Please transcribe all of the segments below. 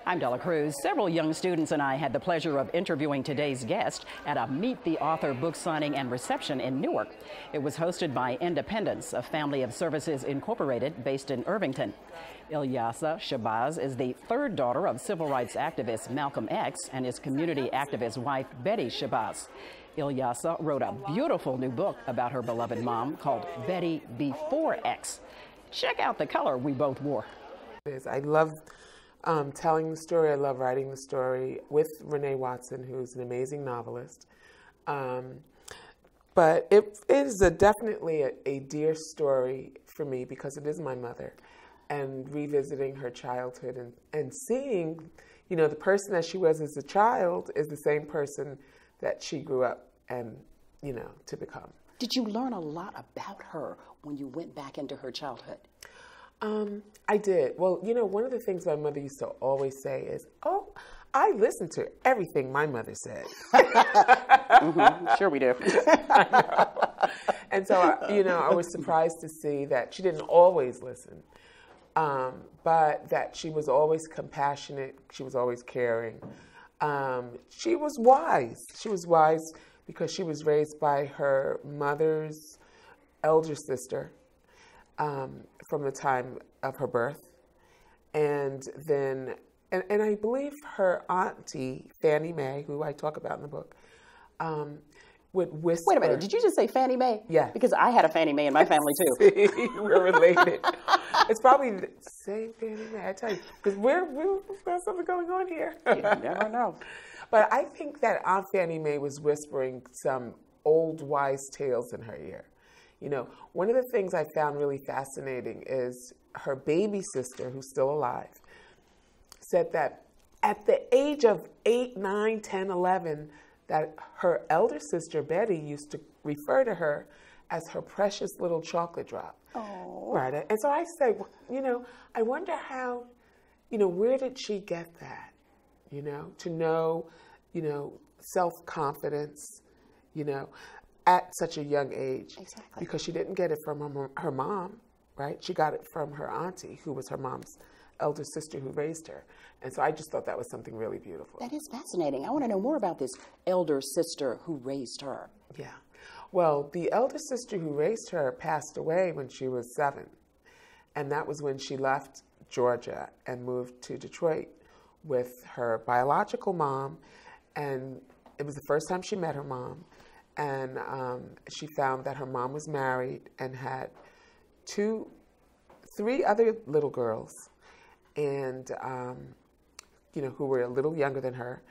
I'm Della Cruz. Several young students and I had the pleasure of interviewing today's guest at a Meet the Author book signing and reception in Newark. It was hosted by Independence, a family of services incorporated based in Irvington. Ilyasah Shabazz is the third daughter of civil rights activist Malcolm X and his community activist wife Betty Shabazz. Ilyasah wrote a beautiful new book about her beloved mom called Betty Before X. Check out the color we both wore. I love telling the story. I love writing the story with Renee Watson, who's an amazing novelist. But it is definitely a dear story for me because it is my mother, and revisiting her childhood and seeing, the person that she was as a child is the same person that she grew up and, to become. Did you learn a lot about her when you went back into her childhood? I did. Well, one of the things my mother used to always say is, "Oh, I listened to everything my mother said." Sure we do. I know. And so, I was surprised to see that she didn't always listen, but that she was always compassionate. She was always caring. She was wise. She was wise because she was raised by her mother's elder sister from the time of her birth. And then, and I believe her auntie, Fannie Mae, who I talk about in the book, would whisper. Wait a minute, did you just say Fannie Mae? Yeah. Because I had a Fannie Mae in my family too. See, we're related. It's probably the same Fannie Mae, I tell you, because there's something going on here. You never know. But I think that Aunt Fannie Mae was whispering some old wise tales in her ear. One of the things I found really fascinating is her baby sister, who's still alive, said that at the age of 8, 9, 10, 11, that her elder sister, Betty, used to refer to her as her precious little chocolate drop. Oh. Right. And so I say, I wonder how, where did she get that? To know, self-confidence, at such a young age. Exactly. Because she didn't get it from her mom, right? She got it from her auntie, who was her mom's elder sister who raised her. And so I just thought that was something really beautiful. That is fascinating. I want to know more about this elder sister who raised her. Yeah. Well, the elder sister who raised her passed away when she was 7. And that was when she left Georgia and moved to Detroit with her biological mom. And it was the first time she met her mom. And she found that her mom was married and had 3 other little girls, and who were a little younger than her.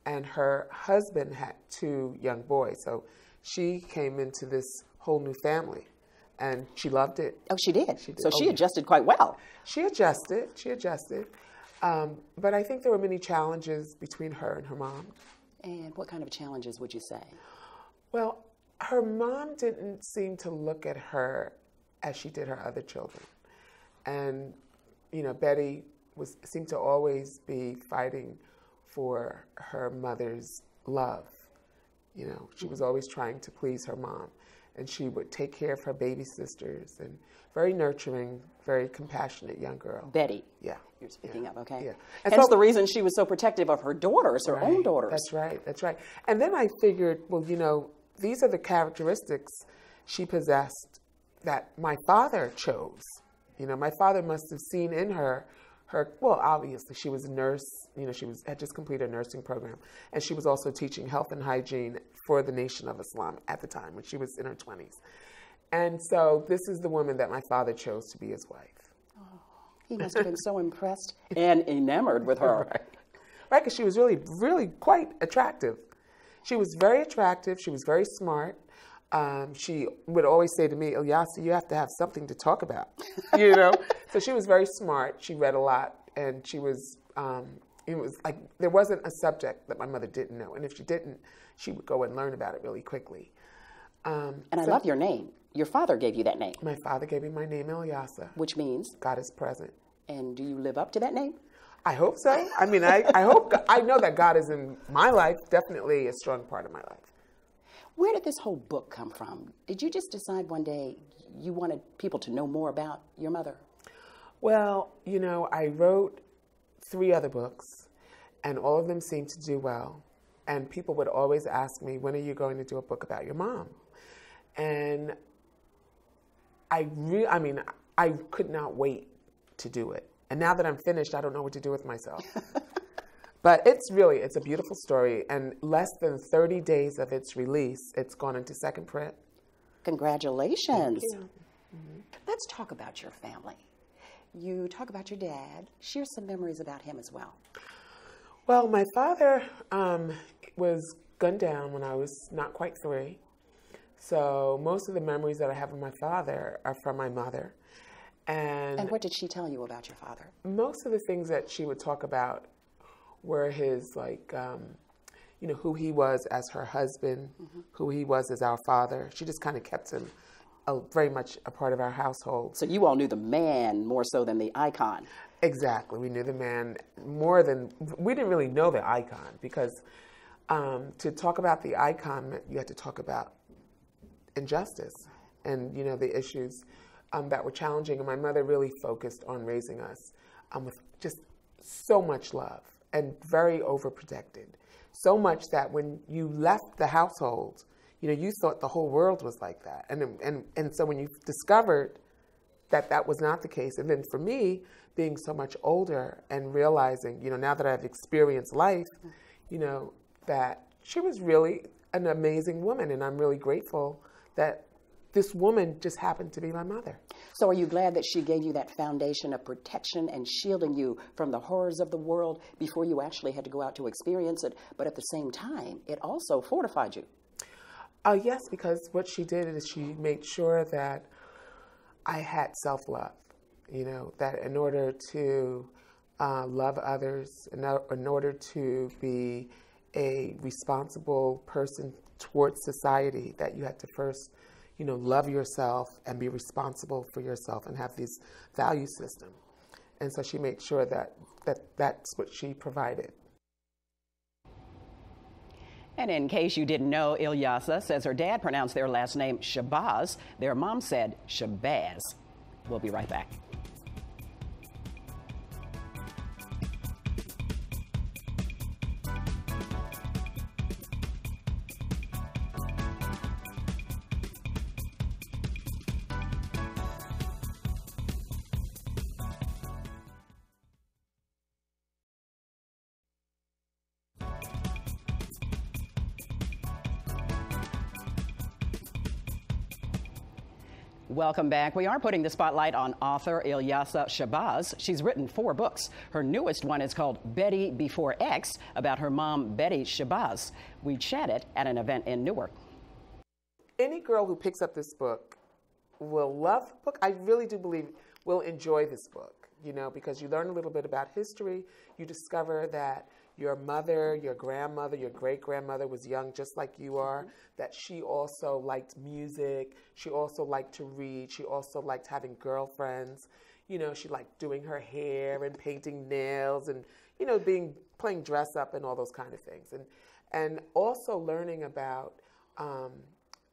And her husband had 2 young boys. So she came into this whole new family, and she loved it. Oh, she did? She did. So she adjusted quite well. She adjusted. But I think there were many challenges between her and her mom. And what kind of challenges would you say? Well, her mom didn't seem to look at her as she did her other children. And, Betty seemed to always be fighting for her mother's love. She was always trying to please her mom. And she would take care of her baby sisters, and very nurturing, very compassionate young girl. Betty. Yeah. You're speaking of, okay. Yeah. And hence the reason she was so protective of her daughters, her own daughters. That's right. And then I figured, well, these are the characteristics she possessed that my father chose. My father must have seen in her, well, obviously she was a nurse, she had just completed a nursing program. And she was also teaching health and hygiene for the Nation of Islam at the time when she was in her 20s. And so this is the woman that my father chose to be his wife. Oh, he must have been so impressed and enamored with her. Right, because she was really, really quite attractive. She was very attractive. She was very smart. She would always say to me, "Ilyasah, you have to have something to talk about," So she was very smart. She read a lot, and she was. It was like there wasn't a subject that my mother didn't know, and if she didn't, she would go and learn about it really quickly. And I love your name. Your father gave you that name. My father gave me my name, Ilyasah, which means God is present. And do you live up to that name? I hope so. I mean, I hope. I know that God is in my life, definitely a strong part of my life. Where did this whole book come from? Did you just decide one day you wanted people to know more about your mother? Well, I wrote 3 other books, and all of them seemed to do well. And people would always ask me, when are you going to do a book about your mom? And I could not wait to do it. And now that I'm finished, I don't know what to do with myself. But it's a beautiful story. And less than 30 days of its release, it's gone into second print. Congratulations. Thank you. Mm-hmm. Let's talk about your family. You talk about your dad. Share some memories about him as well. Well, my father was gunned down when I was not quite 3. So most of the memories that I have of my father are from my mother. And what did she tell you about your father? Most of the things that she would talk about were his, who he was as her husband, mm-hmm. who he was as our father. She just kind of kept him very much a part of our household. So you all knew the man more so than the icon. Exactly. We knew the man more than, we didn't really know the icon, because to talk about the icon, you had to talk about injustice and, the issues that were challenging. And my mother really focused on raising us with just so much love and very overprotected. So much that when you left the household, you thought the whole world was like that. And so when you discovered that that was not the case, and then for me, being so much older and realizing, now that I've experienced life, that she was really an amazing woman, and I'm really grateful that this woman just happened to be my mother. So are you glad that she gave you that foundation of protection and shielding you from the horrors of the world before you actually had to go out to experience it, but at the same time, it also fortified you? Yes, because what she did is she made sure that I had self-love, that in order to love others, in order to be a responsible person towards society, that you had to first, love yourself and be responsible for yourself and have this value system. And so she made sure that that's what she provided. And in case you didn't know, Ilyasah says her dad pronounced their last name Shabazz. Their mom said Shabazz. We'll be right back. Welcome back. We are putting the spotlight on author Ilyasah Shabazz. She's written 4 books. Her newest one is called Betty Before X, about her mom, Betty Shabazz. We chatted at an event in Newark. Any girl who picks up this book will love the book. I really do believe will enjoy this book, because you learn a little bit about history. You discover that your mother, your grandmother, your great-grandmother was young just like you are, that she also liked music, she also liked to read, she also liked having girlfriends, she liked doing her hair and painting nails and, playing dress up and all those kind of things. And also learning about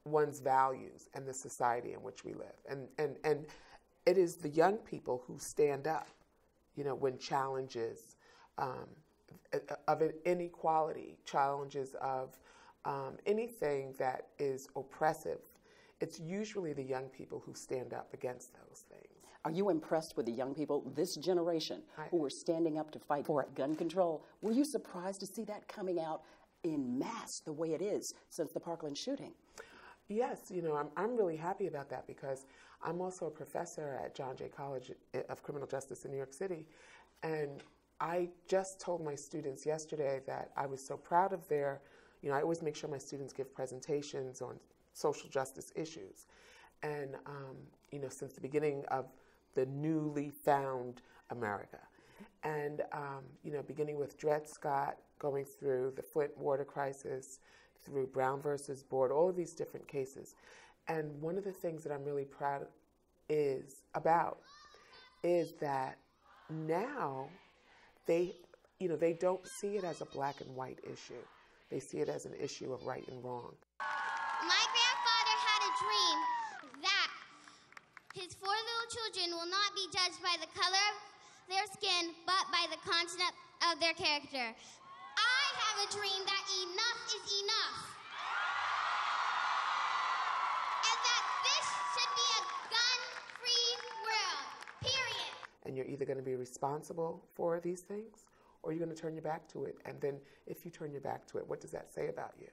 one's values and the society in which we live. And it is the young people who stand up, when challenges of inequality, challenges of anything that is oppressive, it's usually the young people who stand up against those things. Are you impressed with the young people, this generation, who are standing up to fight for gun control? Were you surprised to see that coming out in mass the way it is since the Parkland shooting? Yes, I'm really happy about that, because I'm also a professor at John Jay College of Criminal Justice in New York City, and I just told my students yesterday that I was so proud of their, I always make sure my students give presentations on social justice issues. And, since the beginning of the newly found America. And, beginning with Dred Scott, going through the Flint water crisis, through Brown versus Board, all of these different cases. And one of the things that I'm really proud is that now they don't see it as a black and white issue. They see it as an issue of right and wrong. My grandfather had a dream that his 4 little children will not be judged by the color of their skin, but by the content of their character. have a dream that enough is enough. And that this should be a gun-free world, period. And you're either going to be responsible for these things, or you're going to turn your back to it. And then if you turn your back to it, what does that say about you?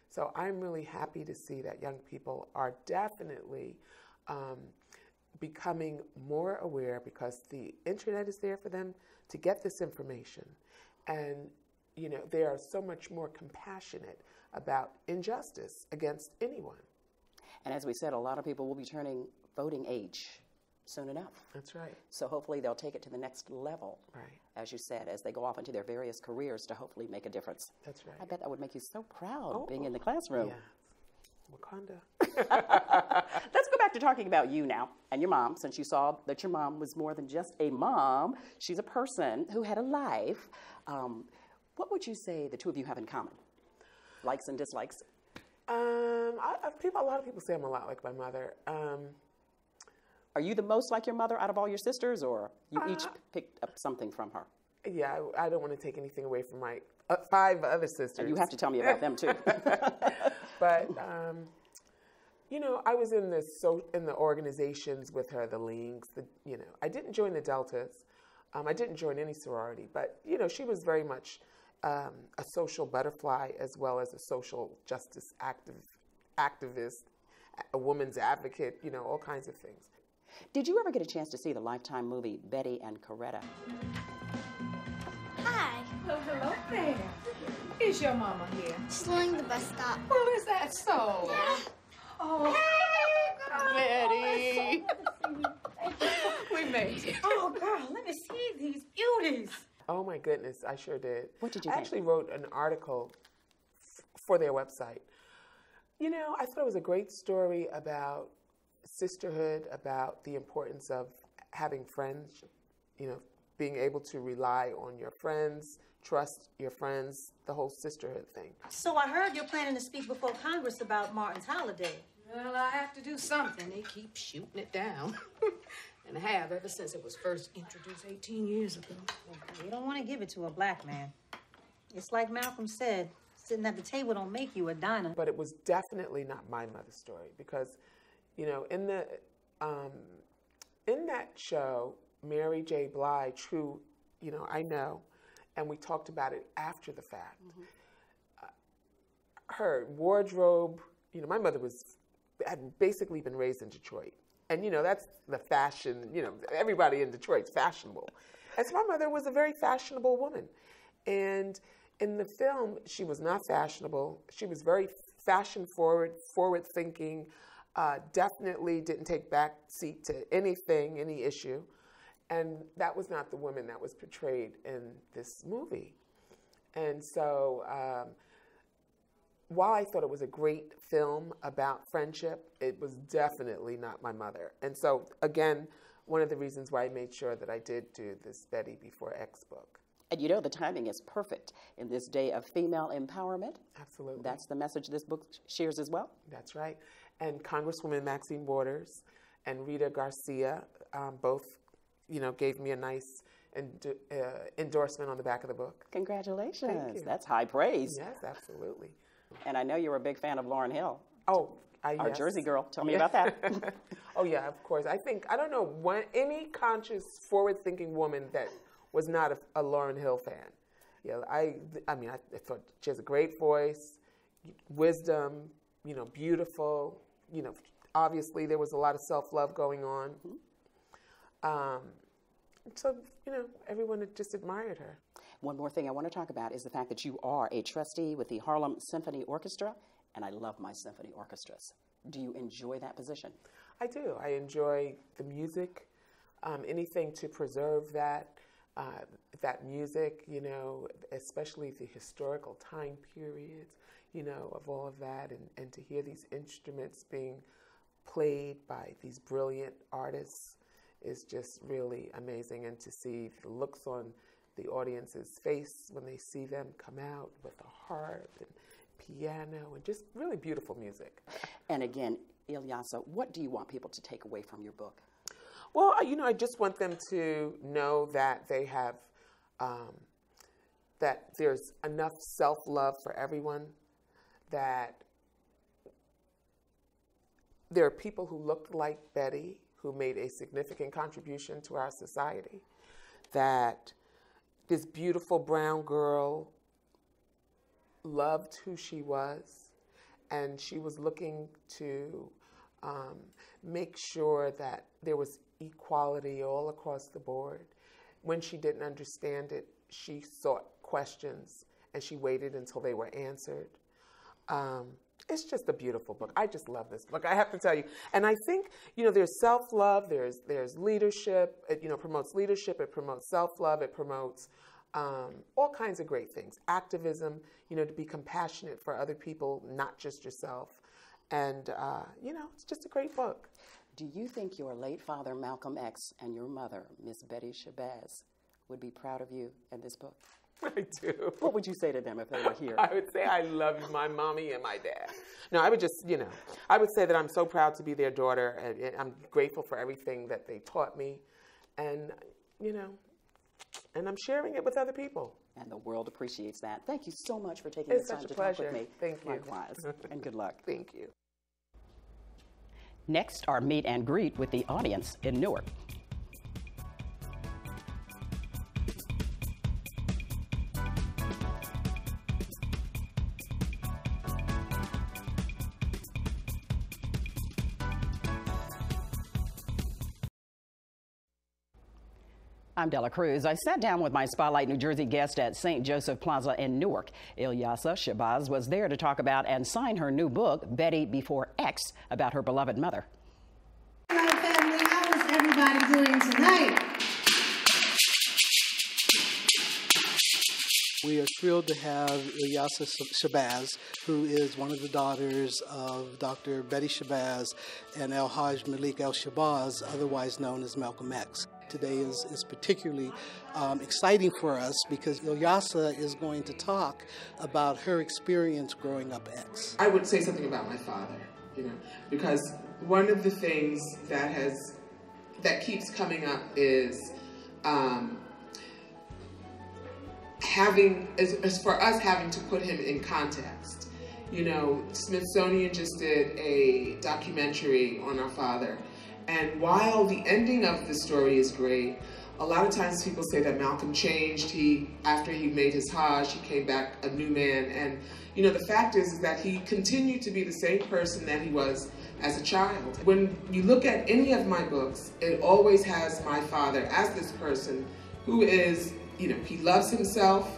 So I'm really happy to see that young people are definitely becoming more aware, because the internet is there for them to get this information. And, you know, they are so much more compassionate about injustice against anyone. And as we said, a lot of people will be turning voting age soon enough. That's right. So hopefully they'll take it to the next level, Right. as you said, as they go off into their various careers to hopefully make a difference. That's right. I bet that would make you so proud being in the classroom. Yeah. Wakanda. Let's go back to talking about you now and your mom, since you saw that your mom was more than just a mom. She's a person who had a life. What would you say the two of you have in common? Likes and dislikes? A lot of people say I'm a lot like my mother. Are you the most like your mother out of all your sisters, or you each picked up something from her? Yeah, I don't want to take anything away from my 5 other sisters. And you have to tell me about them too. But you know, I was in the organizations with her, the Leagues. I didn't join the Deltas. I didn't join any sorority, but you know, she was very much a social butterfly, as well as a social justice activist, a woman's advocate. You know, all kinds of things. Did you ever get a chance to see the Lifetime movie Betty and Coretta? Hi. Oh, hello there. Is your mama here? She's leaving the bus stop. Well, is that so? Yeah. Oh, Betty. we made it. Oh, girl, let me see these beauties. Oh my goodness, I sure did. What did you I think? actually wrote an article for their website. You know, I thought it was a great story about sisterhood, about the importance of having friends, you know, being able to rely on your friends, trust your friends, the whole sisterhood thing. So I heard you're planning to speak before Congress about Martin's holiday. Well, I have to do something. They keep shooting it down. And have ever since it was first introduced 18 years ago. You don't want to give it to a black man. It's like Malcolm said, sitting at the table don't make you a diner. But it was definitely not my mother's story, because, you know, in that show, Mary J. Blige, who, you know, I know, and we talked about it after the fact. Her wardrobe, you know, my mother had basically been raised in Detroit. And, you know, that's the fashion, you know, everybody in Detroit's fashionable. And so my mother was a very fashionable woman. And in the film, she was not fashionable. She was very forward thinking, definitely didn't take back seat to anything, any issue. And that was not the woman that was portrayed in this movie. And so while I thought it was a great film about friendship, it was definitely not my mother. And so, again, one of the reasons why I made sure that I did do this Betty Before X book. And you know the timing is perfect in this day of female empowerment. Absolutely. That's the message this book shares as well. That's right. And Congresswoman Maxine Waters and Rita Garcia both, you know, gave me a nice endorsement on the back of the book. Congratulations. Thank you. That's high praise. Yes, absolutely. And I know you're a big fan of Lauryn Hill. Oh, Our yes. Jersey girl. Tell me about that. Oh, yeah, of course. I don't know any conscious, forward-thinking woman that was not a Lauryn Hill fan. Yeah, I mean, I thought she has a great voice, wisdom, you know, beautiful. You know, obviously there was a lot of self-love going on. So, you know, everyone just admired her. One more thing I want to talk about is the fact that you are a trustee with the Harlem Symphony Orchestra, and I love my symphony orchestras. Do you enjoy that position? I do. I enjoy the music, anything to preserve that music, you know, especially the historical time periods, you know, of all of that, and to hear these instruments being played by these brilliant artists is just really amazing. And to see the looks on the audience's face when they see them come out with a harp and piano and just really beautiful music. And again, Ilyasah, what do you want people to take away from your book? Well, you know, I just want them to know that they have that there's enough self-love for everyone, that there are people who looked like Betty who made a significant contribution to our society, that this beautiful brown girl loved who she was, and she was looking to make sure that there was equality all across the board. When she didn't understand it, she sought questions, and she waited until they were answered. It's just a beautiful book. I just love this book, I have to tell you. And I think, there's self-love, there's leadership. It, promotes leadership, it promotes self-love, it promotes all kinds of great things. Activism, to be compassionate for other people, not just yourself. And, it's just a great book. Do you think your late father, Malcolm X, and your mother, Miss Betty Shabazz, would be proud of you in this book? I do. What would you say to them if they were here? I would say I love my mommy and my dad. No, I would just, I would say that I'm so proud to be their daughter, and I'm grateful for everything that they taught me, and, and I'm sharing it with other people. And the world appreciates that. Thank you so much for taking the time to talk with me. Thank you. Likewise, and good luck. Thank you. Next, our meet and greet with the audience in Newark. I'm Della Cruz. I sat down with my Spotlight New Jersey guest at St. Joseph Plaza in Newark. Ilyasah Shabazz was there to talk about and sign her new book, Betty Before X, about her beloved mother. All right, family, how is everybody doing tonight? We are thrilled to have Ilyasah Shabazz, who is one of the daughters of Dr. Betty Shabazz and El-Hajj Malik El-Shabazz, otherwise known as Malcolm X. Today is particularly exciting for us because Ilyasah is going to talk about her experience growing up X. I would say something about my father, because one of the things that keeps coming up is for us having to put him in context. Smithsonian just did a documentary on our father. And while the ending of the story is great, a lot of times people say that Malcolm changed. After he made his Hajj, he came back a new man. And, the fact is that he continued to be the same person that he was as a child. When you look at any of my books, it always has my father as this person who is, he loves himself.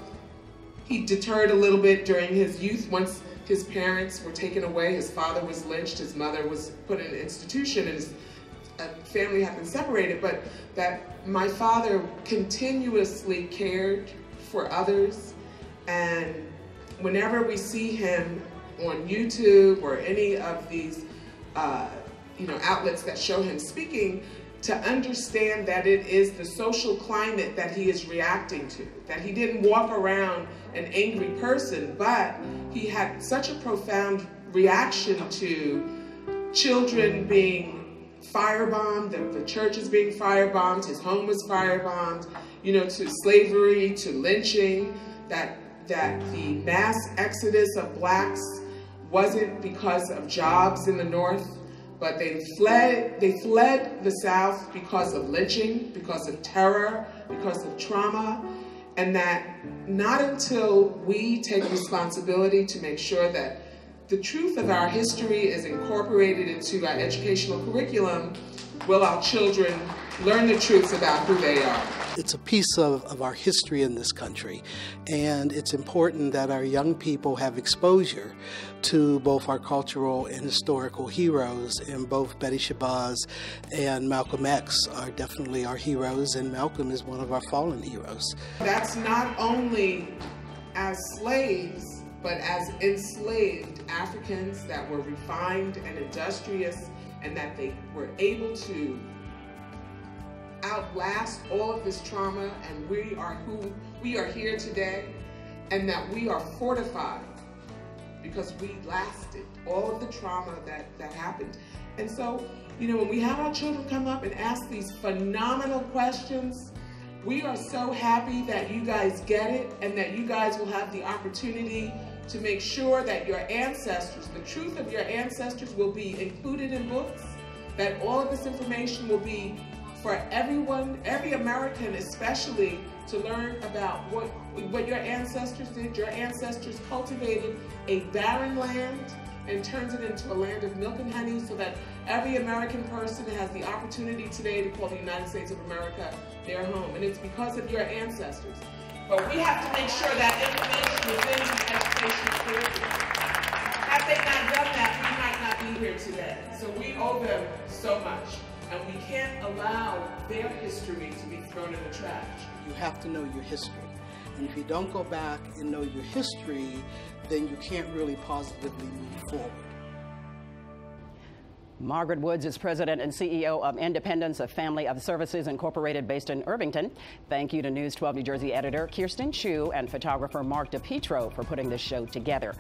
He deterred a little bit during his youth. Once his parents were taken away, his father was lynched, his mother was put in an institution, and his family had been separated, but that my father continuously cared for others. And whenever we see him on YouTube or any of these outlets that show him speaking, to understand that it is the social climate that he is reacting to, that he didn't walk around an angry person, but he had such a profound reaction to children being firebombed, the church is being firebombed, his home was firebombed, to slavery, to lynching, that the mass exodus of blacks wasn't because of jobs in the North, but they fled the South because of lynching, because of terror, because of trauma, and that not until we take responsibility to make sure that the truth of our history is incorporated into our educational curriculum will our children learn the truths about who they are. It's a piece of our history in this country, and it's important that our young people have exposure to both our cultural and historical heroes, and both Betty Shabazz and Malcolm X are definitely our heroes, and Malcolm is one of our fallen heroes. That's not only as slaves, but as enslaved Africans that were refined and industrious, and that they were able to outlast all of this trauma, and we are here today, and that we are fortified because we lasted all of the trauma that happened. And so, when we have our children come up and ask these phenomenal questions, We are so happy that you guys get it and that you guys will have the opportunity to make sure that your ancestors, the truth of your ancestors, will be included in books, that all of this information will be for everyone, every American especially, to learn about what your ancestors did. Your ancestors cultivated a barren land and turned it into a land of milk and honey, so that every American person has the opportunity today to call the United States of America their home. And it's because of your ancestors. But we have to make sure that information is in the educational curriculum. Had they not done that, we might not be here today. So we owe them so much. And we can't allow their history to be thrown in the trash. You have to know your history. And if you don't go back and know your history, then you can't really positively move forward. Margaret Woods is president and CEO of Independence, a family of services incorporated based in Irvington. Thank you to News 12 New Jersey editor Kirsten Chu and photographer Mark DePietro for putting this show together.